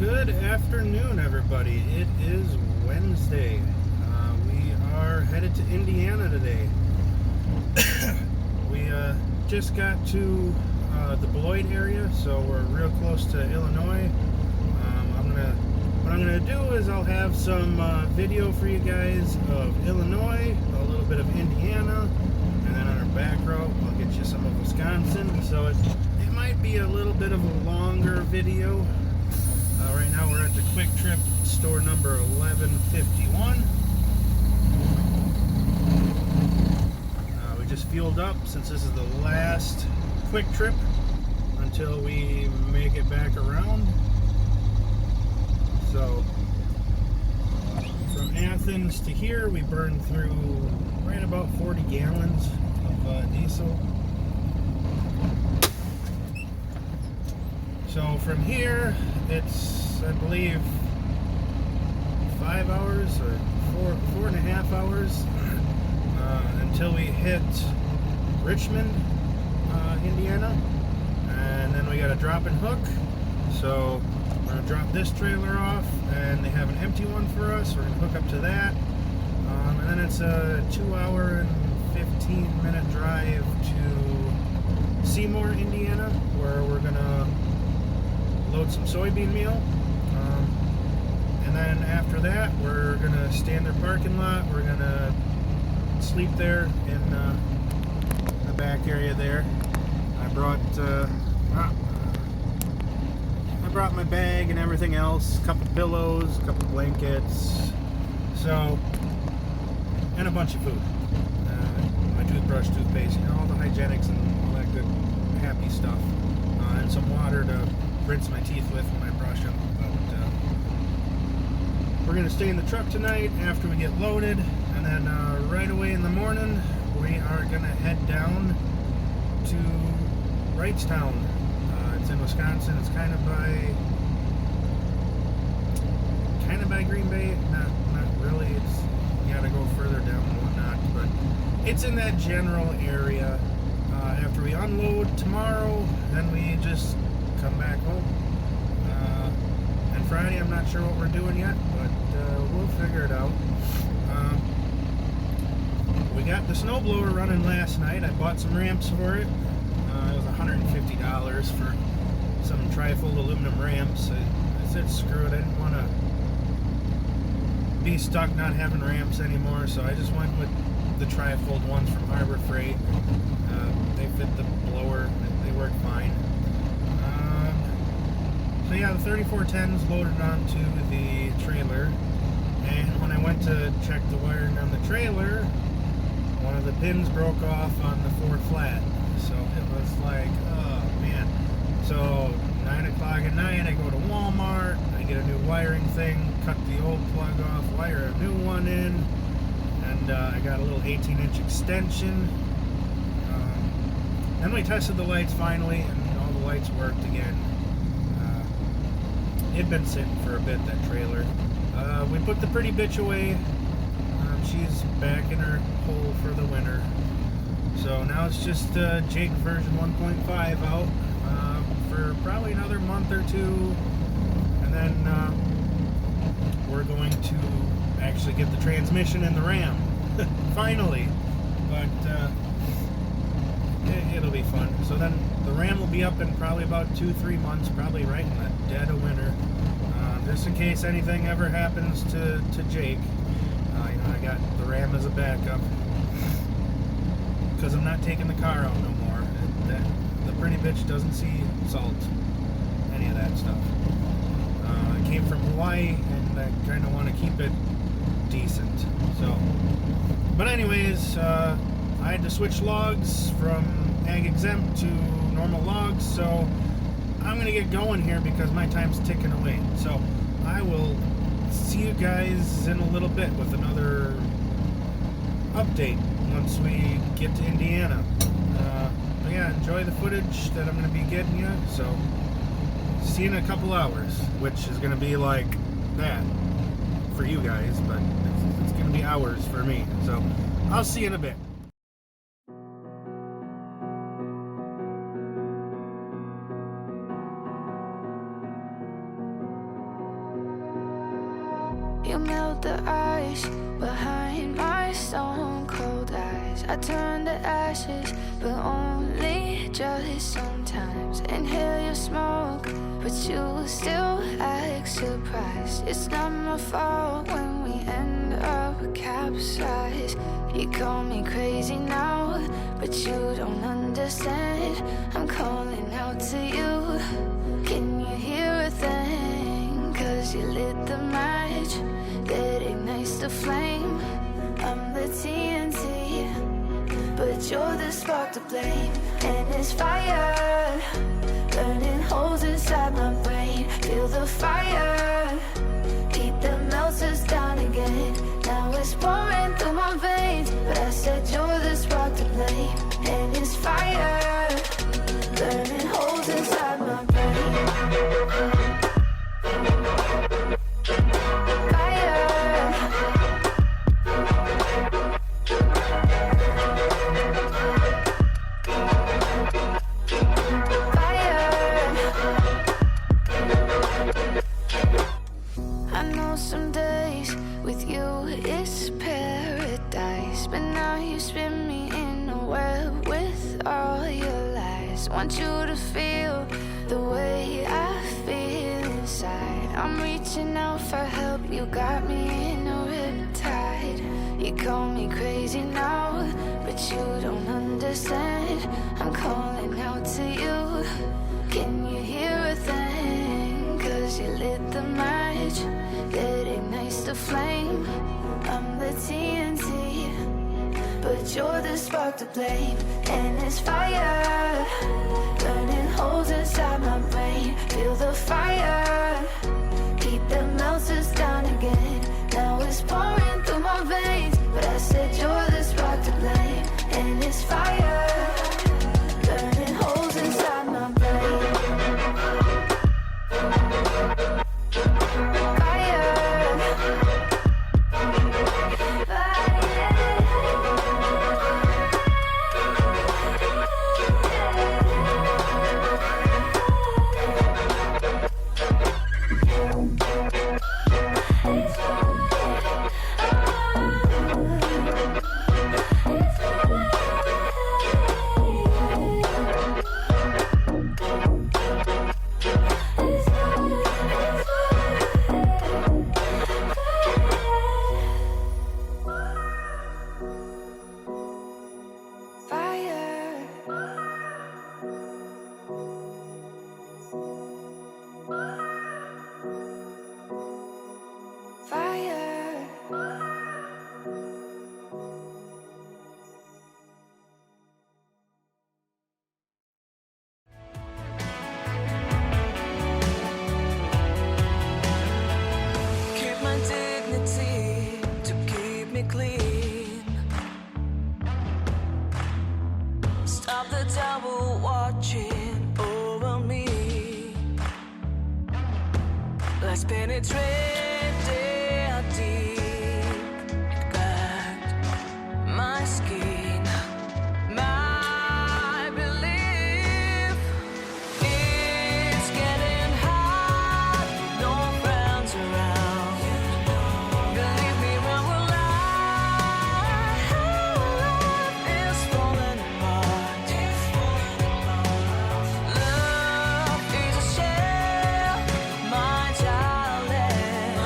Good afternoon, everybody. It is Wednesday. We are headed to Indiana today. We just got to the Beloit area, so we're real close to Illinois. What I'm gonna do is I'll have some video for you guys of Illinois, a little bit of Indiana, and then on our back route I'll get you some of Wisconsin. So it might be a little bit of a longer video. Right now we're at the Quick Trip store number 1151. We just fueled up since this is the last Quick Trip until we make it back around. So from Athens to here we burned through right about 40 gallons of diesel. So from here it's, I believe, 5 hours or four and a half hours until we hit Richmond, Indiana, and then we got a drop and hook. So we're gonna drop this trailer off, and they have an empty one for us. We're gonna hook up to that, and then it's a 2 hour and 15-minute drive to Seymour, Indiana, where we're gonna load some soybean meal, and then after that we're gonna stay in their parking lot. We're gonna sleep there in the back area there. I brought my bag and everything else, a couple pillows, a couple blankets, so, and a bunch of food, my toothbrush, toothpaste, all the hygienics and all that good happy stuff, and some water to rinse my teeth with when I brush them. But we're going to stay in the truck tonight after we get loaded, and then right away in the morning we are going to head down to Wrightstown. It's in Wisconsin. It's kind of by Green Bay. Not really. It's, you got to go further down and whatnot, but it's in that general area. After we unload tomorrow, then we just come back home. And Friday, I'm not sure what we're doing yet, but we'll figure it out. We got the snowblower running last night. I bought some ramps for it. It was $150 for some trifold aluminum ramps. I said screw it, I didn't want to be stuck not having ramps anymore, so I just went with the trifold ones from Harbor Freight. They fit the blower, they work fine. So yeah, the 3410's loaded onto the trailer, and when I went to check the wiring on the trailer, one of the pins broke off on the 4 flat. So it was like, oh man. So 9 o'clock at night, I go to Walmart, I get a new wiring thing, cut the old plug off, wire a new one in, and I got a little 18-inch extension. Then we tested the lights finally, and all the lights worked again. It'd been sitting for a bit, that trailer. We put the pretty bitch away. She's back in her hole for the winter. So now it's just Jake version 1.5 out for probably another month or two, and then we're going to actually get the transmission in the Ram finally. But it'll be fun. So then the Ram will be up in probably about 2-3 months, probably right in the dead of winter. Just in case anything ever happens to Jake, I got the Ram as a backup, because I'm not taking the car out no more. The pretty bitch doesn't see salt, any of that stuff. It came from Hawaii, and I kind of want to keep it decent. So, but anyways, I had to switch logs from ag exempt to normal logs, so I'm gonna get going here because my time's ticking away. So I will see you guys in a little bit with another update once we get to Indiana. But yeah, enjoy the footage that I'm gonna be getting you. So see you in a couple hours, which is gonna be like that for you guys, but it's gonna be hours for me. So I'll see you in a bit. You melt the ice behind my stone cold eyes. I turn to ashes, but only just sometimes. Inhale your smoke, but you still act surprised. It's not my fault when we end up capsized. You call me crazy now, but you don't understand. I'm calling out to you. Can you hear a thing? 'Cause you lit the match that ignites the flame. I'm the TNT, but you're the spark to blame. And it's fire, burning holes inside my brain. Feel the fire, heat that melts us down again. Now it's pouring through my veins, but I said you're the spark to blame. And it's fire, burning holes inside my brain. Some days with you it's paradise, but now you spin me in a web with all your lies. Want you to feel the way I feel inside. I'm reaching out for help, you got me in a riptide. You call me crazy now, but you don't understand. I'm calling out to you. Can you hear a thing? 'Cause you lit the match that ignites the flame. I'm the TNT, but you're the spark to blame. And it's fire, burning holes inside my brain. Feel the fire, heat that melts us down again. Now it's pouring through my veins, but I said you're the spark to blame. And it's fire, burning holes inside my brain. Stop the devil watching over me. Let's penetrate their deep impact. My skin, my belief. It's getting hot, no friends around. Believe me when we lie, life is falling apart. Love is a shell, my darling.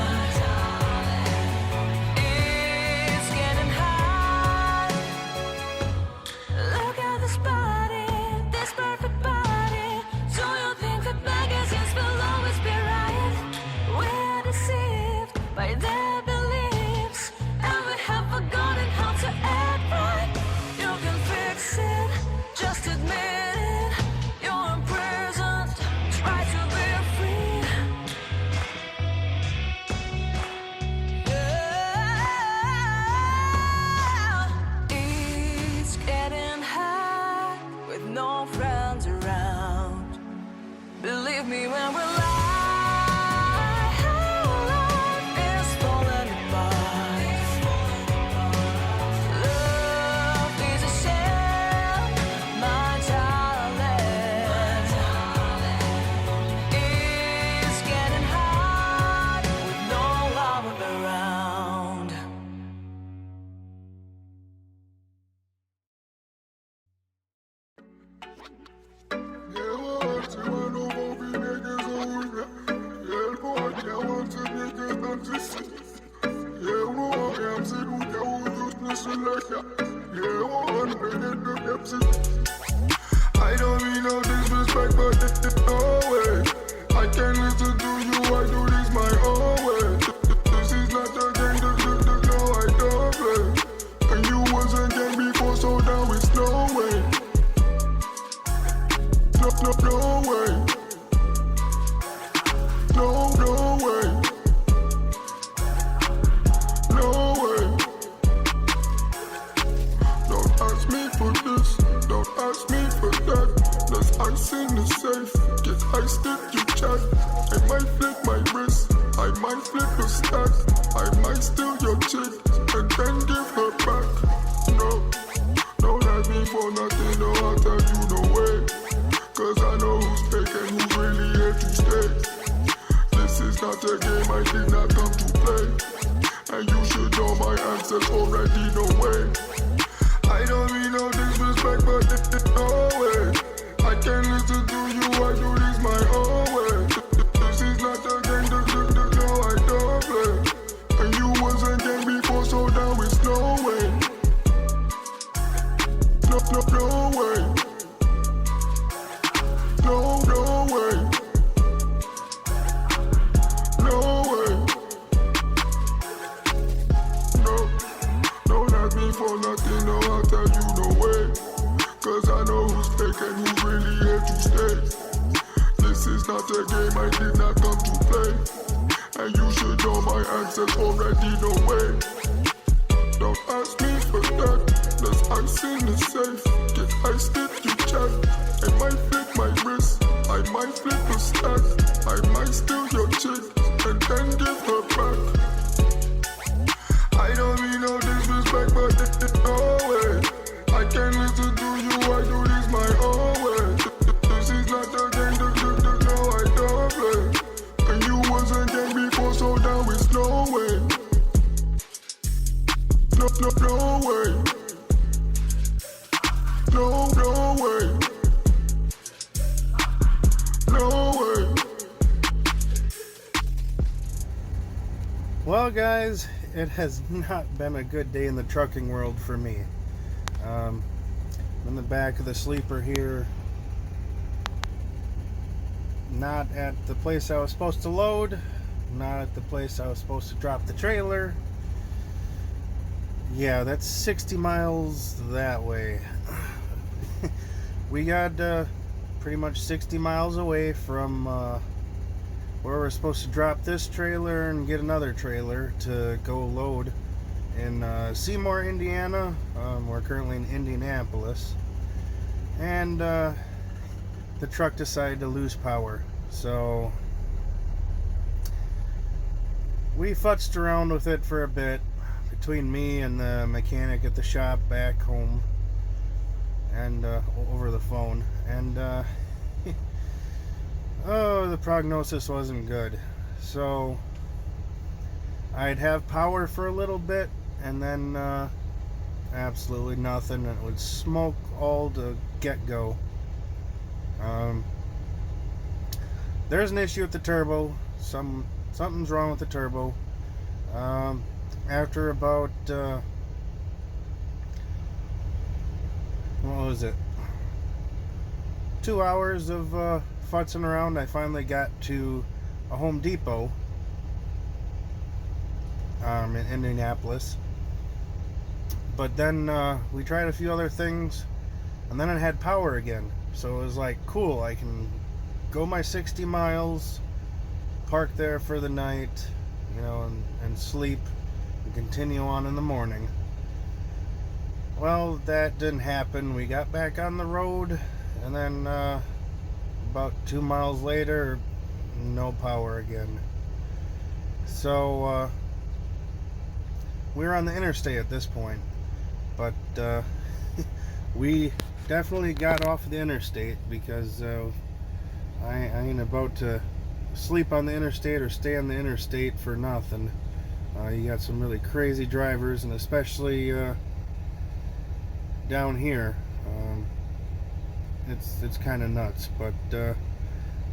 I don't mean no disrespect, but no way. I can't listen to you, I do this my own way. This is not a game, no, I don't play. And you was a game before, so now it's no way. No way. No way. No way. Don't ask me for this, don't ask me for that. There's ice in the safe, get iced if you chat. I might flip my wrist, I might flip a stack. I might steal your chick and then give her back. No, don't ask me for nothing, no, I'll tell you no way. Cause I know who's fake and who's really here to stay. This is not a game I did not come to play. And you should know my answers already, no way. I don't mean no disrespect, but no way. I can't listen to you, I do this my own way. This is not a game, no, I don't play. And you was a game before, so now it's no way. No way. No way. No way. No, don't ask me for nothing, no, I'll tell you no way. Cause I know who's fake and who's really here to stay. This is not a game I did not come to play. And you should know my answers already, no way. Don't ask me for that, there's ice in the safe. Get iced if you chat, I might flip my wrist, I might flip a stack. I might steal your chick and then give her back. I don't mean no disrespect, but no way. I can't listen to you, I do this my own way. This is not a game, no, I don't play. And you was a game before, so now it's no way. No way. No way. No way. Well, guys, it has not been a good day in the trucking world for me. I'm in the back of the sleeper here, not at the place I was supposed to load, not at the place I was supposed to drop the trailer. Yeah, that's 60 miles that way. We got pretty much 60 miles away from where we're supposed to drop this trailer and get another trailer to go load in Seymour, Indiana. We're currently in Indianapolis. And the truck decided to lose power. So we futzed around with it for a bit, between me and the mechanic at the shop back home and over the phone, and oh, the prognosis wasn't good. So I'd have power for a little bit and then absolutely nothing, and it would smoke all the get-go. There's an issue with the turbo. Something's wrong with the turbo. After about what was it, 2 hours of futzing around, I finally got to a Home Depot in Indianapolis. But then we tried a few other things, and then it had power again. So it was like, cool, I can go my 60 miles, park there for the night, you know, and sleep and continue on in the morning. Well, that didn't happen. We got back on the road, and then about 2 miles later, no power again. So we were on the interstate at this point, but we definitely got off the interstate because I ain't about to sleep on the interstate or stay on the interstate for nothing. You got some really crazy drivers, and especially down here, it's kind of nuts. But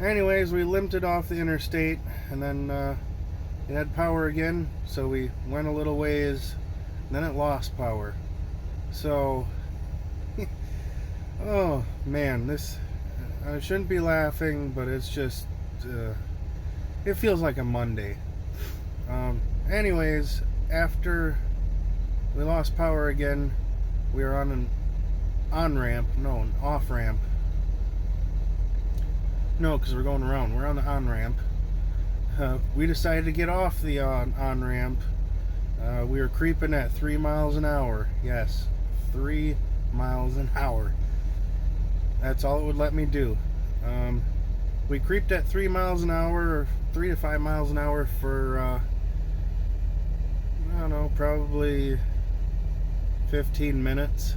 anyways, we limped it off the interstate, and then it had power again, so we went a little ways, and then it lost power. So, oh man, this, I shouldn't be laughing, but it's just, it feels like a Monday. Anyways, after we lost power again, we were on an an off-ramp. No, because we're going around. We're on the on-ramp. We decided to get off the on-ramp. We were creeping at 3 miles an hour. Yes, 3 miles an hour. That's all it would let me do. We creeped at 3 miles an hour, or 3 to 5 miles an hour for, I don't know, probably 15 minutes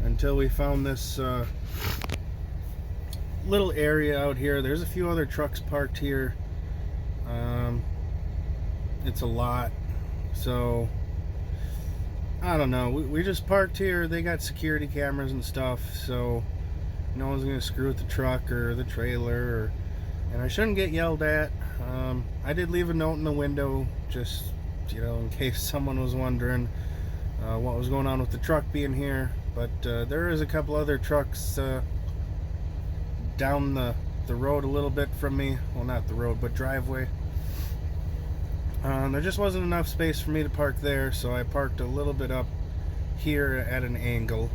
until we found this little area out here. There's a few other trucks parked here. It's a lot, so I don't know. We just parked here. They got security cameras and stuff, so no one's gonna screw with the truck or the trailer, and I shouldn't get yelled at. I did leave a note in the window, just, you know, in case someone was wondering what was going on with the truck being here. But there is a couple other trucks down the road a little bit from me. Well, not the road, but driveway. There just wasn't enough space for me to park there, so I parked a little bit up here at an angle.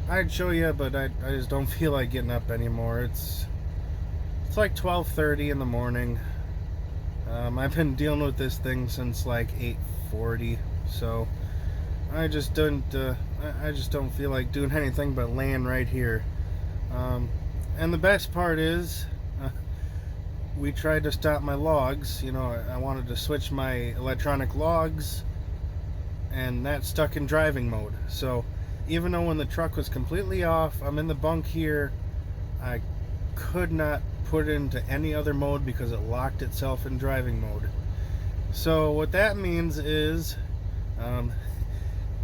I'd show you, but I just don't feel like getting up anymore. It's like 12:30 in the morning. I've been dealing with this thing since like 8:40, so I just don't feel like doing anything but laying right here. And the best part is, we tried to stop my logs. You know, I wanted to switch my electronic logs, and that's stuck in driving mode. So even though when the truck was completely off, I'm in the bunk here, I could not put it into any other mode because it locked itself in driving mode. So what that means is,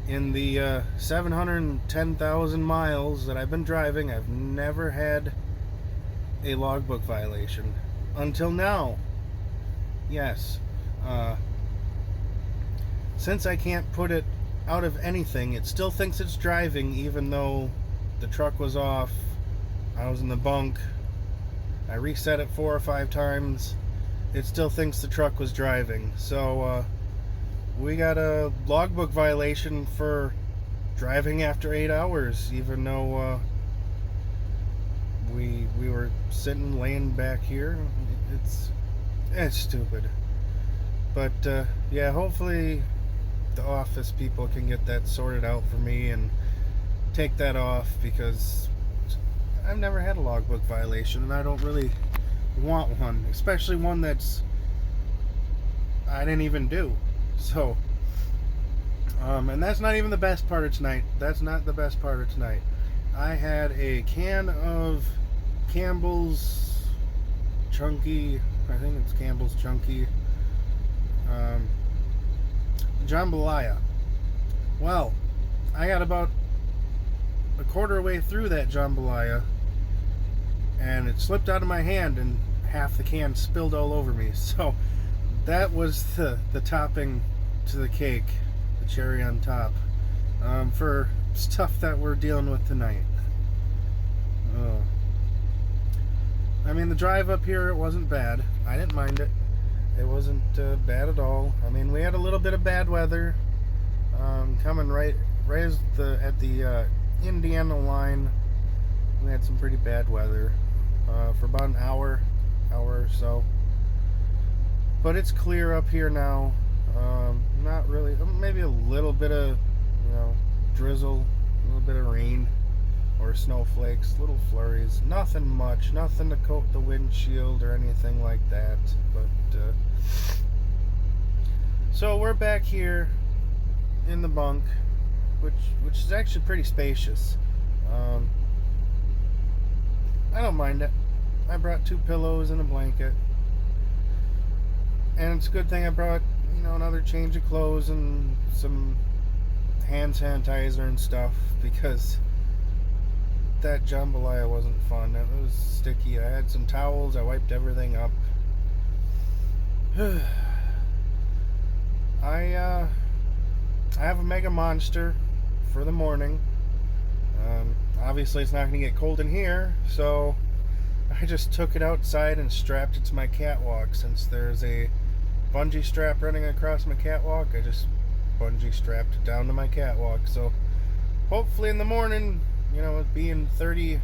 in the 710,000 miles that I've been driving, I've never had a logbook violation. Until now. Yes. Since I can't put it out of anything, it still thinks it's driving, even though the truck was off. I was in the bunk. I reset it 4 or 5 times. It still thinks the truck was driving. So, we got a logbook violation for driving after 8 hours, even though we were laying back here. It's stupid. But yeah, hopefully the office people can get that sorted out for me and take that off, because I've never had a logbook violation and I don't really want one, especially one that's I didn't even do. So and that's not even the best part of tonight. That's not the best part of tonight. I had a can of Campbell's Chunky, I think it's Campbell's Chunky jambalaya. Well, I got about a quarter way through that jambalaya and it slipped out of my hand and half the can spilled all over me. So that was the topping to the cake, the cherry on top, for stuff that we're dealing with tonight. I mean, the drive up here, it wasn't bad. I didn't mind it. It wasn't bad at all. I mean, we had a little bit of bad weather coming right at the Indiana line. We had some pretty bad weather for about an hour or so. But it's clear up here now. Not really. Maybe a little bit of, drizzle, a little bit of rain or snowflakes, little flurries. Nothing much. Nothing to coat the windshield or anything like that. But so we're back here in the bunk, which is actually pretty spacious. I don't mind it. I brought 2 pillows and a blanket. And it's a good thing I brought, another change of clothes and some hand sanitizer and stuff, because that jambalaya wasn't fun. It was sticky. I had some towels. I wiped everything up. I have a Mega Monster for the morning. Obviously, it's not going to get cold in here, so I just took it outside and strapped it to my catwalk. Since there's a bungee strap running across my catwalk, I just bungee strapped it down to my catwalk. So hopefully in the morning, you know, it being 30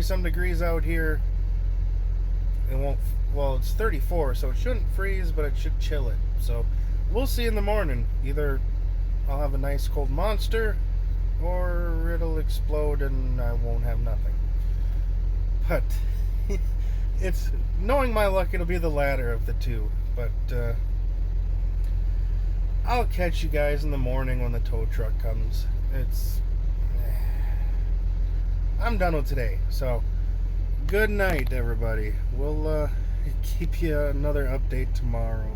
some degrees out here, it won't, well, it's 34, so it shouldn't freeze, but it should chill it. So we'll see in the morning. Either I'll have a nice cold monster, or it'll explode and I won't have nothing. But it's, knowing my luck, it'll be the latter of the two. But I'll catch you guys in the morning when the tow truck comes. I'm done with today, so good night, everybody. We'll keep you another update tomorrow.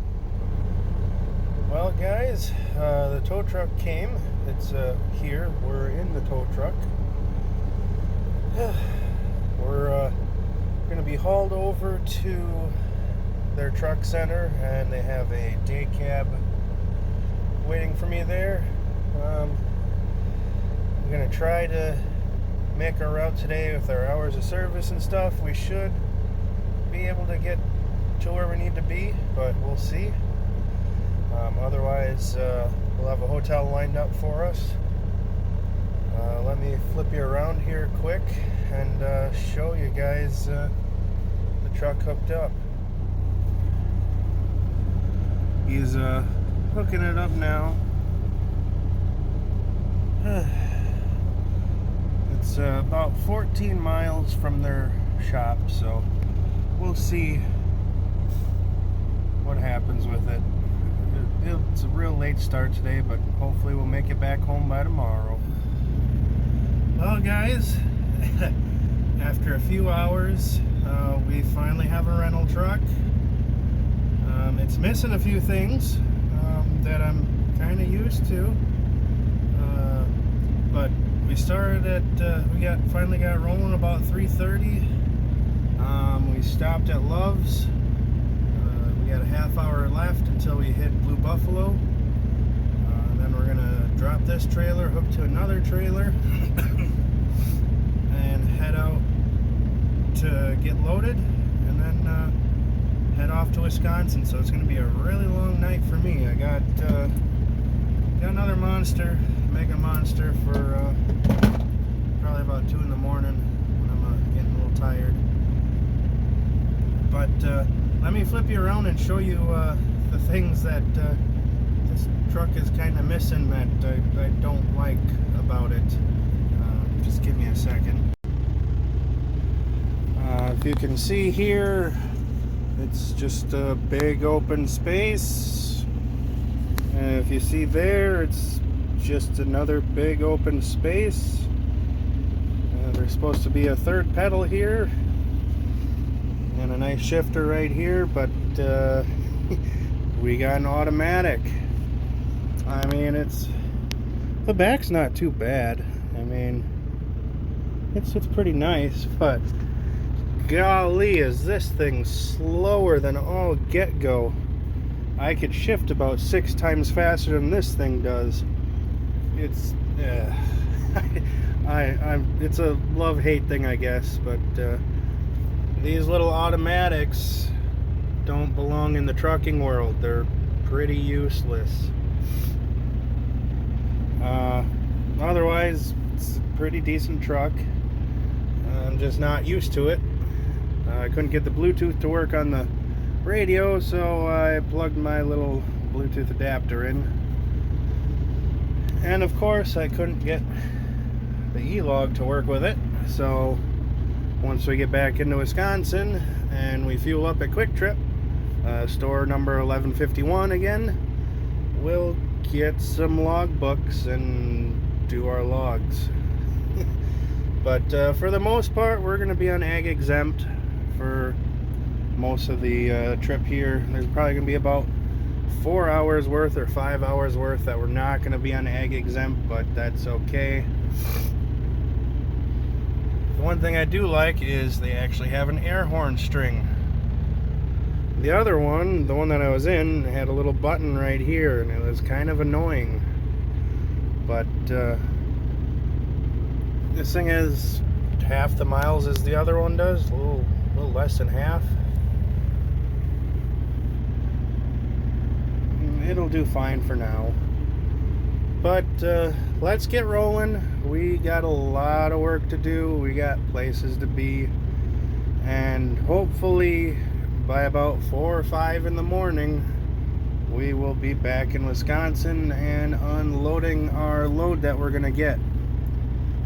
Well, guys, the tow truck came. It's here. We're in the tow truck. We're going to be hauled over to their truck center, and they have a day cab waiting for me there. I'm going to try to make our route today with our hours of service and stuff. We should be able to get to where we need to be, but we'll see. Otherwise, we'll have a hotel lined up for us. Let me flip you around here quick and show you guys the truck hooked up. He's hooking it up now. It's about 14 miles from their shop, so we'll see what happens with it. It's a real late start today, but hopefully we'll make it back home by tomorrow. Well, guys, after a few hours, we finally have a rental truck. It's missing a few things that I'm kind of used to, but we started at we finally got rolling about 3:30. We stopped at Love's. We got a half hour left until we hit Blue Buffalo. Then we're gonna drop this trailer, hook to another trailer, and head out to get loaded, and then head off to Wisconsin. So it's gonna be a really long night for me. I got another monster, Mega Monster, for probably about 2 in the morning when I'm getting a little tired. But let me flip you around and show you the things that this truck is kind of missing that I don't like about it. Just give me a second. If you can see here, it's just a big open space. And if you see there, it's just another big open space. There's supposed to be a third pedal here and a nice shifter right here, but we got an automatic. I mean, the back's not too bad. I mean, it's pretty nice, but golly, is this thing slower than all get-go. I could shift about 6 times faster than this thing does. It's it's a love-hate thing, I guess, but these little automatics don't belong in the trucking world. They're pretty useless. Otherwise, it's a pretty decent truck. I'm just not used to it. I couldn't get the Bluetooth to work on the radio, so I plugged my little Bluetooth adapter in. And of course, I couldn't get the E-Log to work with it. So once we get back into Wisconsin and we fuel up at Quick Trip, store number 1151 again, we'll get some log books and do our logs. But for the most part, we're going to be on ag exempt for most of the trip here. There's probably going to be about 4 hours worth or 5 hours worth that we're not going to be on ag exempt, but that's okay. The one thing I do like is they actually have an air horn string. The other one, the one that I was in, had a little button right here, and it was kind of annoying. but this thing is half the miles as the other one does, a little less than half. It'll do fine for now. But let's get rolling. We got a lot of work to do. We got places to be. And hopefully by about 4 or 5 in the morning, we will be back in Wisconsin and unloading our load that we're going to get.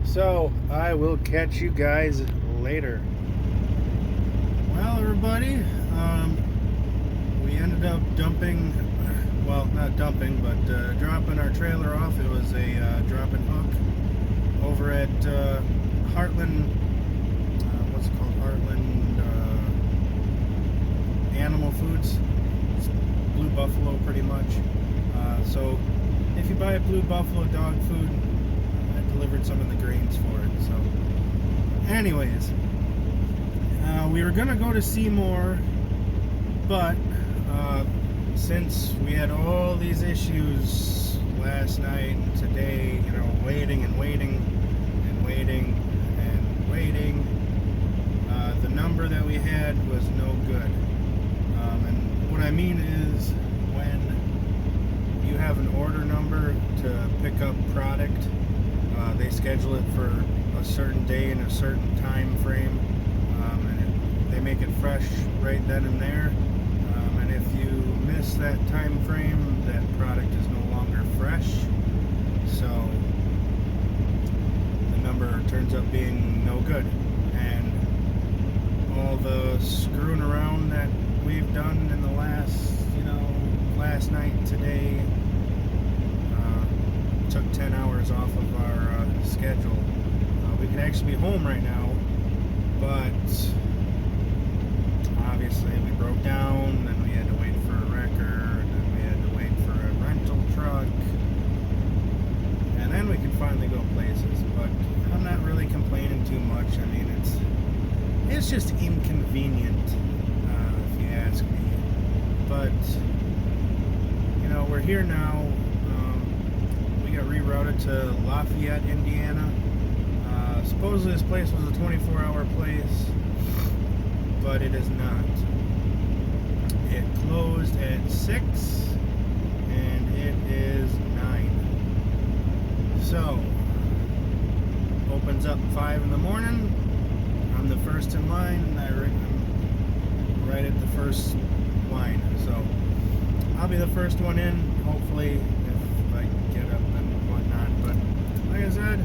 So I will catch you guys later. Well, everybody, we ended up dumping, well, not dumping, but dropping our trailer off. It was a drop and hook over at Heartland, what's it called? Heartland Animal Foods. It's Blue Buffalo, pretty much. So if you buy a Blue Buffalo dog food, I delivered some of the grains for it. So anyways, we were gonna go to Seymour, but since we had all these issues last night and today, you know, waiting and waiting and waiting and waiting, the number that we had was no good. And what I mean is, when you have an order number to pick up product, they schedule it for a certain day and a certain time frame, and they make it fresh right then and there. And if you miss that time frame, that product is no longer fresh. So the number turns up being no good. And all the screwing around that we've done in the last night and today took 10 hours off of our schedule. We could actually be home right now, but obviously we broke down, then we had to wait for a wrecker, and then we had to wait for a rental truck, and then we could finally go places. But I'm not really complaining too much. I mean, it's just inconvenient, if you ask me. But you know, we're here now. We got rerouted to Lafayette, Indiana. Supposedly this place was a 24-hour place, but it is not. It closed at 6 and it is 9. So opens up 5 in the morning. I'm the first in line, and I'm right at the first line. So I'll be the first one in, hopefully, if I get up and whatnot. But like I said,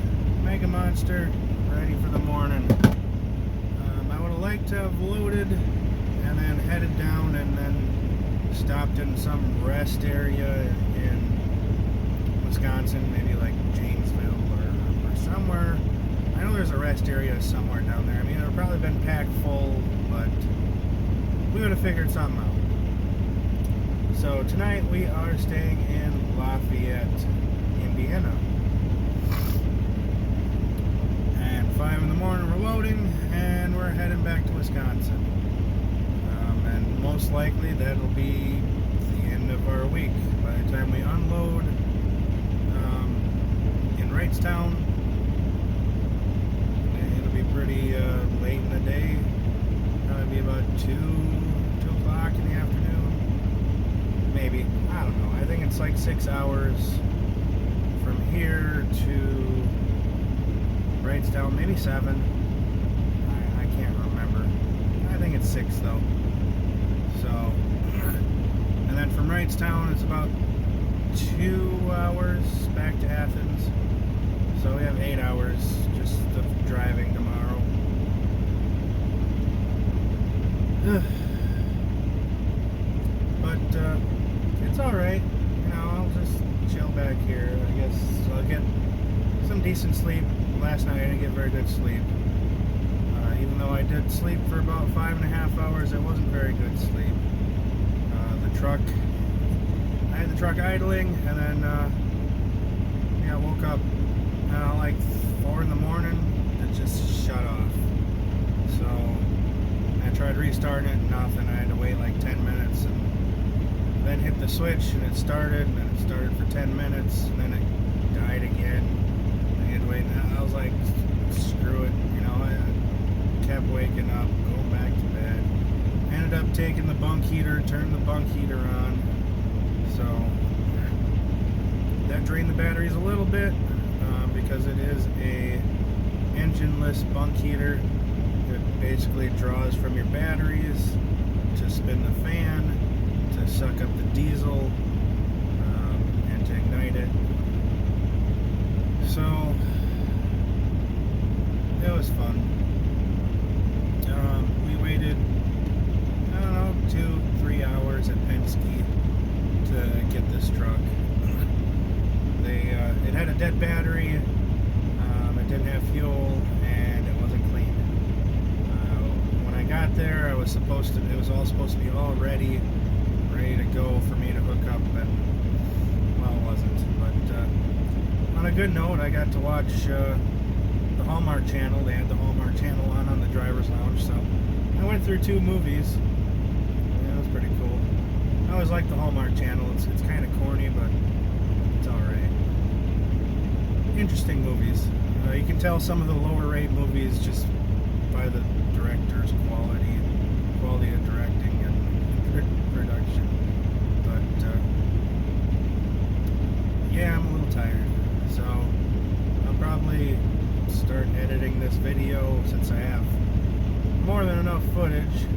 Mega Monster, ready for the morning. I would have liked to have loaded and then headed down and then stopped in some rest area in Wisconsin, maybe like Janesville or somewhere. I know there's a rest area somewhere down there. I mean, it would have probably been packed full, but we would have figured something out. So tonight we are staying in Lafayette, Indiana. And 5 in the morning we're loading, and we're heading back to Wisconsin. And most likely that'll be the end of our week. By the time we unload in Wrightstown, it'll be pretty late in the day. Probably be about 2 o'clock in the afternoon. Maybe. I don't know. I think it's like 6 hours from here to Wrightstown. Maybe 7. I can't remember. I think it's 6 though. So, and then from Wrightstown it's about 2 hours back to Athens. So we have 8 hours just of driving tomorrow. But it's alright. You know, I'll just chill back here. I guess I'll get some decent sleep. Last night I didn't get very good sleep. Even though I did sleep for about 5.5 hours, it wasn't very good sleep. I had the truck idling, and then I woke up like 4 in the morning. It just shut off. So I tried restarting it, nothing. I had to wait like 10 minutes, and then hit the switch, and it started, and it started for 10 minutes, and then it died again. Anyway, I was like, screw it, you know. I kept waking up, going back to bed. Ended up taking the bunk heater, turned the bunk heater on. So that drained the batteries a little bit because it is a engineless bunk heater. It basically draws from your batteries to spin the fan, to suck up the diesel, and to ignite it. So it was fun. We waited, I don't know, 2-3 hours at Penske to get this truck. It had a dead battery, it didn't have fuel, and it wasn't clean. When I got there, it was all supposed to be all ready to go for me to hook up, and well, it wasn't. But on a good note, I got to watch the Hallmark Channel. They had the Hallmark Channel on the driver's lounge, so I went through 2 movies. Yeah, it was pretty cool. I always like the Hallmark Channel. It's kind of corny, but it's alright. Interesting movies. You can tell some of the lower rate movies just by the director's quality of directing and production. But yeah, I'm a little tired, so I'll probably start editing this video since I have more than enough footage.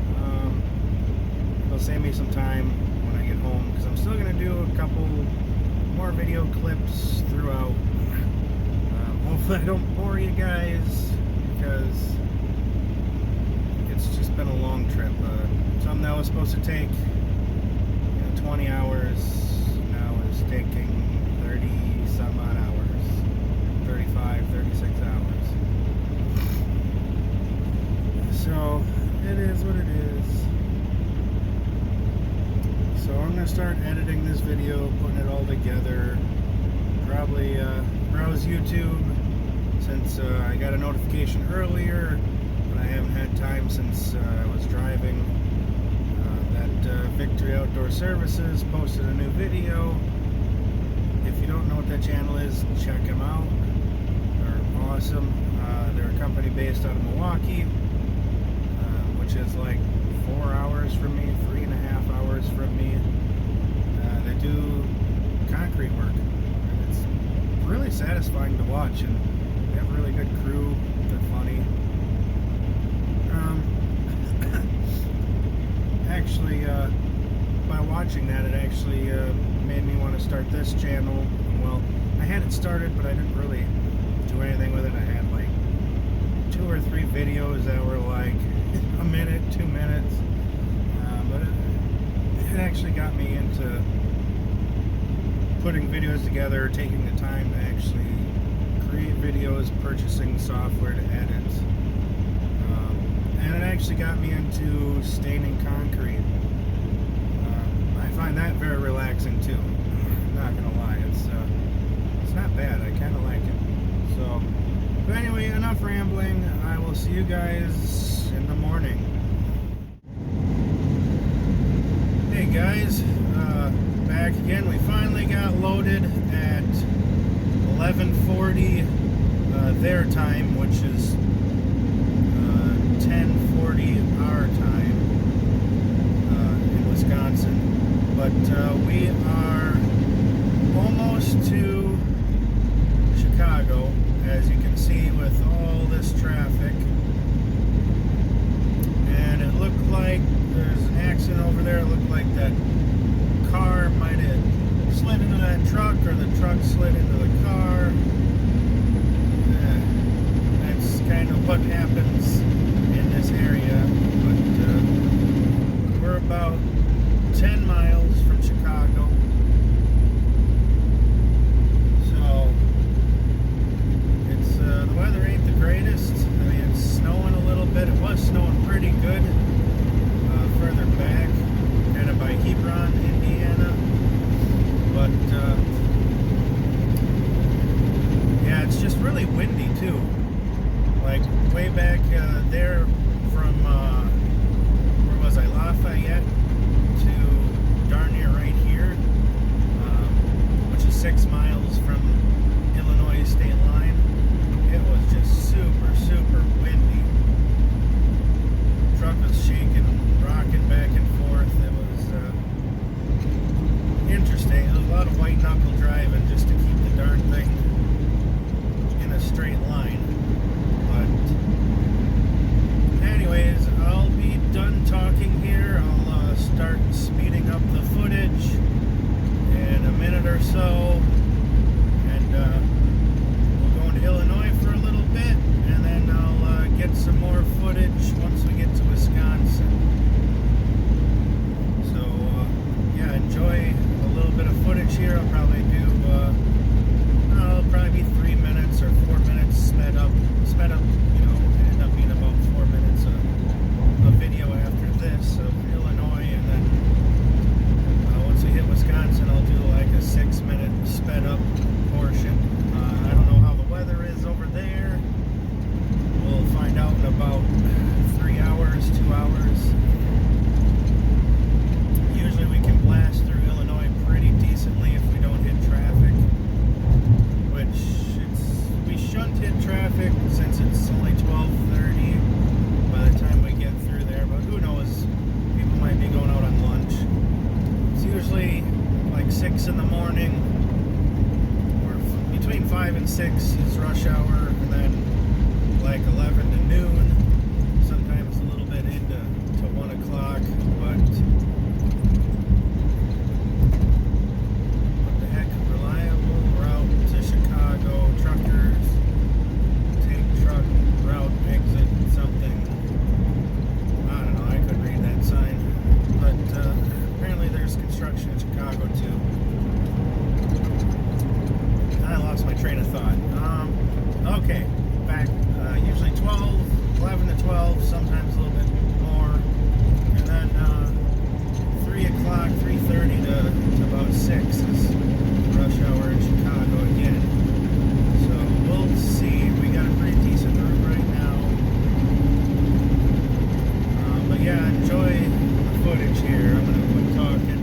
It'll save me some time when I get home, because I'm still going to do a couple more video clips throughout. Hopefully I don't bore you guys, because it's just been a long trip. Something that was supposed to take 20 hours now is taking 30 some odd hours, 35, 36 hours. So it is what it is. So I'm going to start editing this video, putting it all together. Probably browse YouTube, since I got a notification earlier, but I haven't had time since I was driving, that Victory Outdoor Services posted a new video. If you don't know what that channel is, check them out. They're awesome. They're a company based out of Milwaukee, which is like 4 hours from me, 3.5 hours from me. They do concrete work. It's really satisfying to watch, and they have a really good crew. They're funny. Actually, by watching that, it actually made me want to start this channel. Well, I had it started, but I didn't really do anything with it. I had like 2 or 3 videos that were like a minute, 2 minutes, but it actually got me into putting videos together, taking the time to actually create videos, purchasing software to edit, and it actually got me into staining concrete. I find that very relaxing too. I'm not gonna lie, it's not bad. I kind of like it. So, but anyway, enough rambling. I will see you guys in the morning. Hey guys, back again. We finally got loaded at 11:40 their time, which is 10:40 our time in Wisconsin. But we are almost to Chicago, as you can see, with all this traffic. And it looked like there's an accident over there. It looked like that car might have slid into that truck, or the truck slid into the car. That's kind of what happens in this area. But we're about 10 miles from Chicago. So it's the weather ain't the greatest. I mean, it's snowing a little bit. It was snowing pretty good further back, kind of by Hebron, Indiana. But yeah, it's just really windy too. Like way back there from where was I, Lafayette, to darn near right here, which is 6 miles from knuckle driving just to keep the darn thing in a straight line. But anyways, I'll be done talking here. I'll start speeding up the footage in a minute or so, and we'll go into Illinois for a little bit, and then I'll get some more footage once we get to Wisconsin. So yeah, enjoy a little bit of footage here. I'll probably do it'll probably be 3 minutes or 4 minutes sped up, end up being about 4 minutes of video after this of Illinois, and then once we hit Wisconsin, I'll do like a 6-minute sped up portion. I don't know how the weather is over there. We'll find out in about 3 hours, 2 hours. Usually we can blast through Illinois pretty decently if we don't hit traffic, which we shouldn't hit traffic since it's only 12:30 by the time we get through there, but who knows, people might be going out on lunch. It's usually like 6 in the morning, or between 5 and 6 is rush hour, and then like 11 to noon, sometimes a little bit into 1 o'clock, but what the heck, reliable route to Chicago, truckers, take truck, route, exit, something. I don't know, I couldn't read that sign, but apparently there's construction in Chicago too. I lost my train of thought. Okay, back, usually 11 to 12, sometimes a little bit more, and then 3 o'clock, 3:30 to about 6 is rush hour in Chicago again. So we'll see. We got a pretty decent route right now. But yeah, enjoy the footage here. I'm going to quit talking.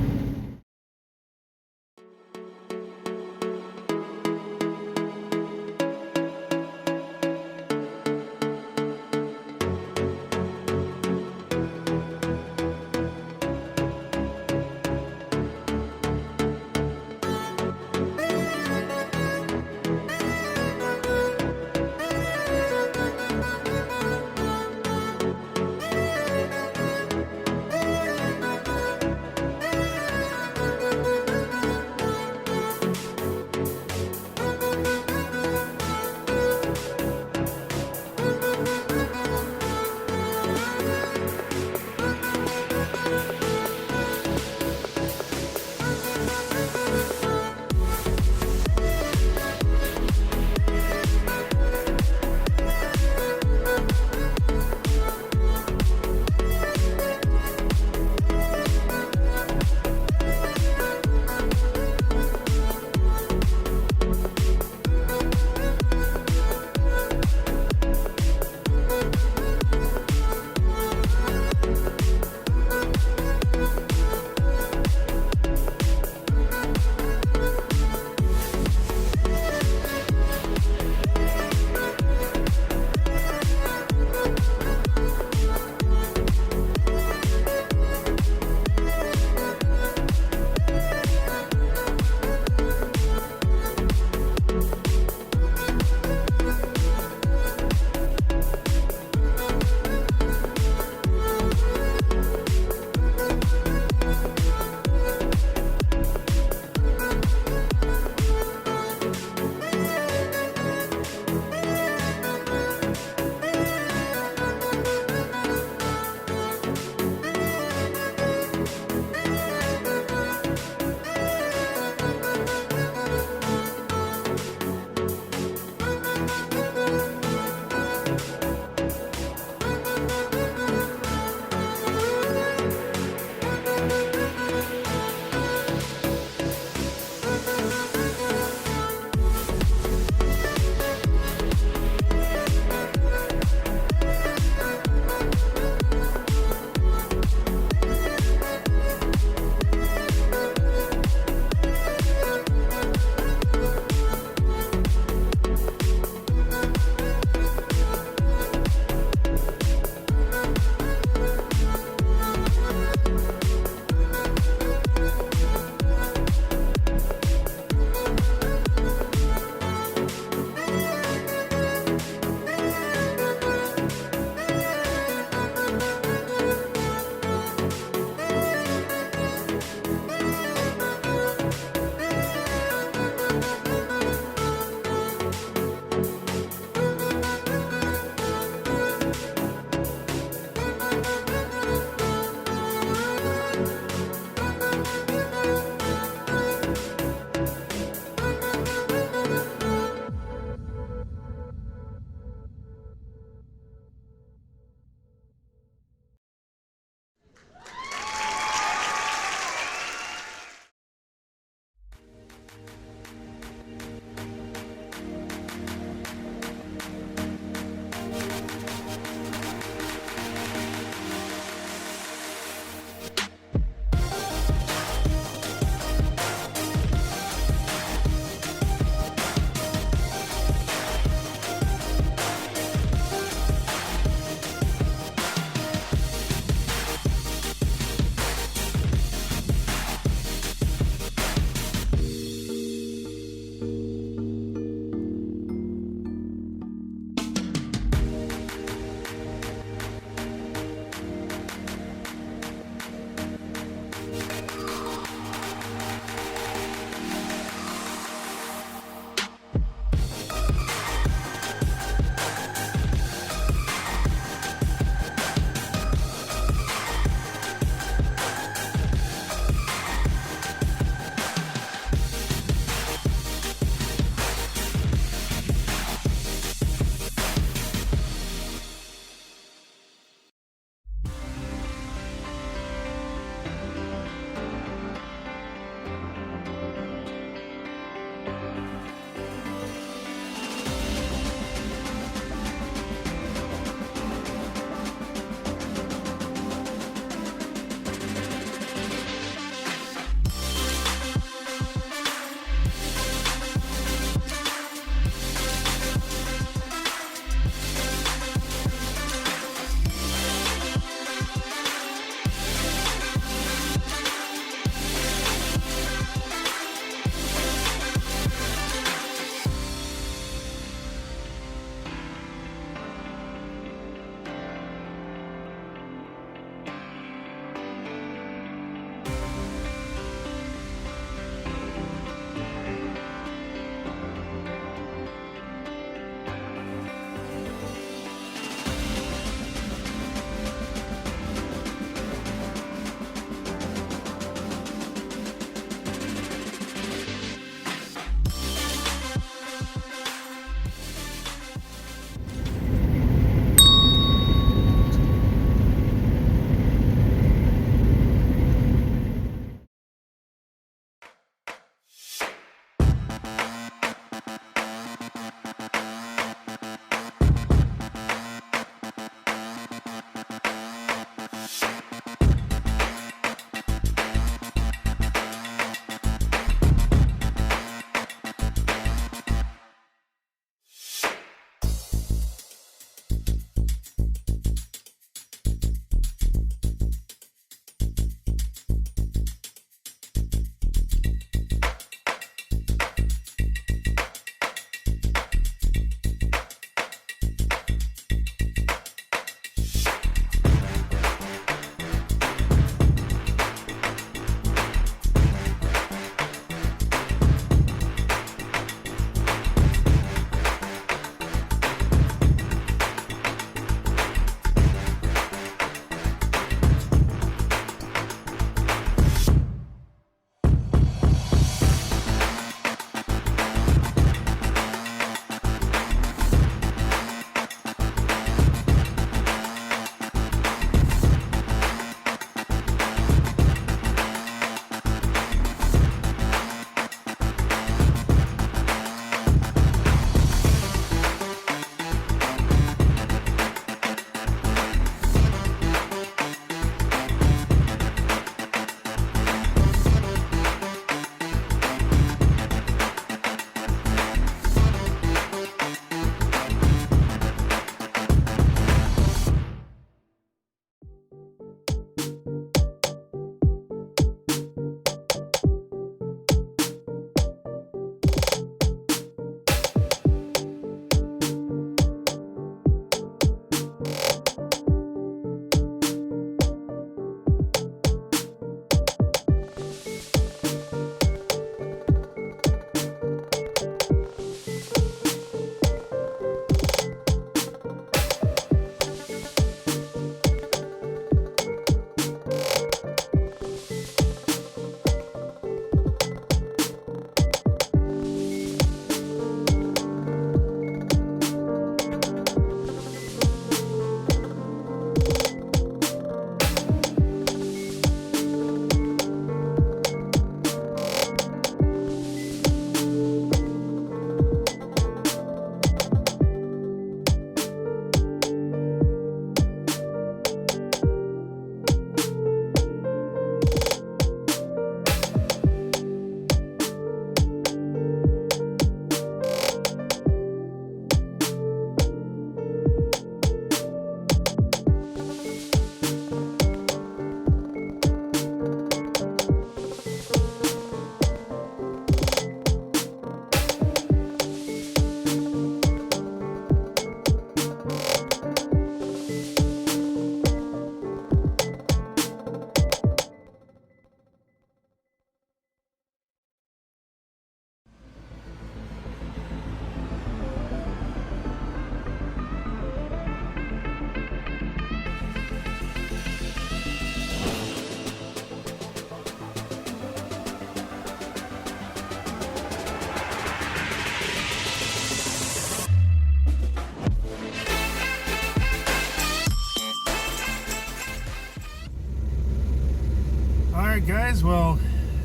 Alright guys, well,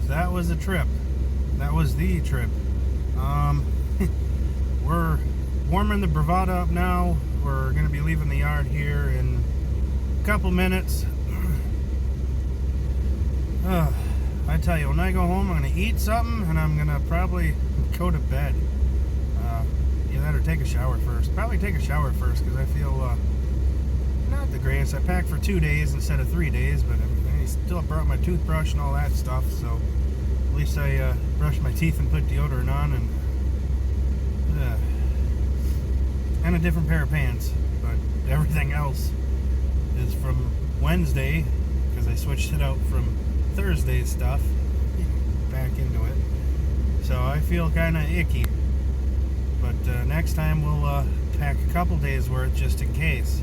that was a trip. That was the trip. We're warming the Bravada up now. We're going to be leaving the yard here in a couple minutes. I tell you, when I go home, I'm going to eat something, and I'm going to probably go to bed. Either that or take a shower first. Probably take a shower first, because I feel not the greatest. I packed for 2 days instead of 3 days, but I still brought my toothbrush and all that stuff, so at least I brushed my teeth and put deodorant on, and a different pair of pants. But everything else is from Wednesday, because I switched it out from Thursday's stuff back into it. So I feel kind of icky. But next time we'll pack a couple days worth just in case.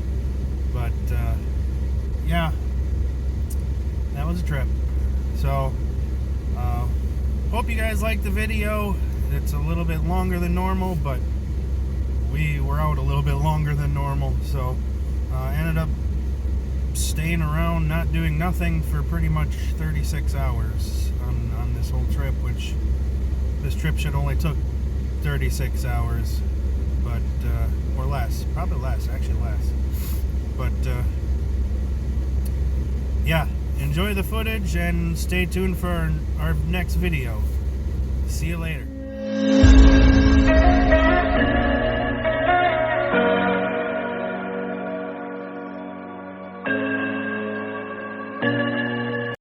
But yeah, that was a trip. So hope you guys liked the video. It's a little bit longer than normal, but we were out a little bit longer than normal, so ended up staying around not doing nothing for pretty much 36 hours on this whole trip, which this trip should only took 36 hours, but or less, probably less, actually less. But yeah, enjoy the footage and stay tuned for our next video. See you later.